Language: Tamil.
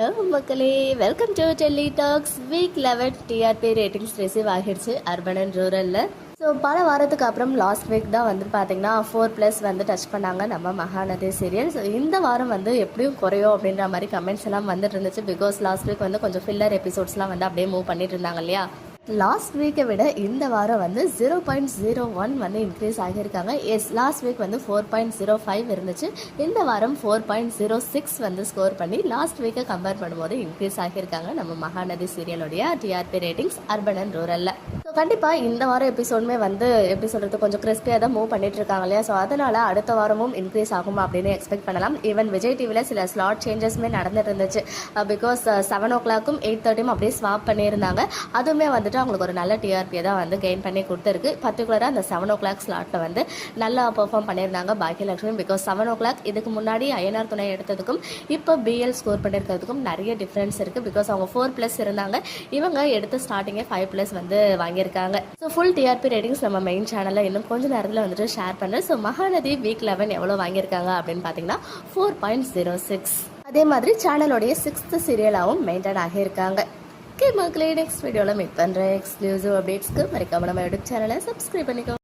ஹலோ மக்களே, welcome to Telly Talks. Week 11 TRP ratings receive ஆகிடுச்சு அர்பன் அண்ட் ரூரலில். ஸோ பல வாரத்துக்கு அப்புறம் லாஸ்ட் வீக் தான் வந்து பார்த்திங்கன்னா 4+ வந்து டச் பண்ணாங்க நம்ம மகாநதி சீரியல். ஸோ இந்த வாரம் வந்து எப்படியும் குறையும் அப்படின்ற மாதிரி கமெண்ட்ஸ் எல்லாம் வந்துட்டு இருந்துச்சு. பிகாஸ் லாஸ்ட் வீக் வந்து கொஞ்சம் ஃபில்லர் எபிசோட்ஸ்லாம் வந்து அப்படியே மூவ் பண்ணிட்டு இருந்தாங்க இல்லையா. லாஸ்ட் வீக்கை விட இந்த வாரம் வந்து 0.01 வந்து இன்க்ரீஸ் ஆகியிருக்காங்க. லாஸ்ட் வீக் வந்து 4.05 இருந்துச்சு. இந்த வாரம் 4.06 வந்து ஸ்கோர் பண்ணி லாஸ்ட் வீக்கை கம்பேர் பண்ணும்போது இன்க்ரீஸ் ஆகியிருக்காங்க நம்ம மகாநதி சீரியலுடைய டிஆர்பி ரேட்டிங்ஸ் அர்பன் அண்ட் ரூரலில். ஸோ கண்டிப்பாக இந்த வாரம் எபிசோடுமே வந்து எப்படி சொல்கிறது, கொஞ்சம் கிறிஸ்பியாக தான் மூவ் பண்ணிட்டு இருக்காங்க இல்லையா. ஸோ அதனால் அடுத்த வாரமும் இன்க்ரீஸ் ஆகும் அப்படின்னு எக்ஸ்பெக்ட் பண்ணலாம். ஈவன் விஜய் டிவியில் சில ஸ்லாட் சேஞ்சஸ்மே நடந்துட்டு இருந்துச்சு. பிகாஸ் 7 o'clock 8:30 அப்படியே ஸ்வாப் பண்ணியிருந்தாங்க. அதுவுமே வந்துட்டு அவங்களுக்கு ஒரு நல்ல டிஆர்பியை தான் வந்து கெயின் பண்ணி கொடுத்துருக்கு. பர்டிகுலராக அந்த 7 o'clock ஸ்லாட்டில் வந்து நல்லா பெர்ஃபார்ம் பண்ணியிருந்தாங்க பாக்கியலட்சுமி. பிகாஸ் 7 o'clock இதுக்கு முன்னாடி ஐயனார் துணை எடுத்ததுக்கும் இப்போ பிஎல் ஸ்கோர் பண்ணியிருக்கிறதுக்கும் நிறைய டிஃப்ரென்ஸ் இருக்குது. பிகாஸ் அவங்க 4+ இருந்தாங்க, இவங்க எடுத்த ஸ்டார்டிங்கே 5+ வந்து வாங்கியிருக்காங்க. ஸோ ஃபுல் டிஆர்பி ரேட்டிங்ஸ் நம்ம மெயின் சேனலில் இன்னும் கொஞ்சம் நேரத்தில் வந்துட்டு ஷேர் பண்ணுறேன். ஸோ மகாநதி வீக் 11 எவ்வளோ வாங்கியிருக்காங்க அப்படின்னு பார்த்தீங்கன்னா 4.06. அதே மாதிரி சேனலோடைய 6th சீரியலாகவும் மெயின்டைன் ஆகியிருக்காங்க. ஓகே மக்களே, நெக்ஸ்ட் வீடியோவில் மீட் பண்ணுறேன். எக்ஸ்க்ளூசிவ் அப்டேட்ஸ்க்கு மறக்காம நம்ம யூடியூப் சேனலை சப்ஸ்கிரைப் பண்ணிக்கோ.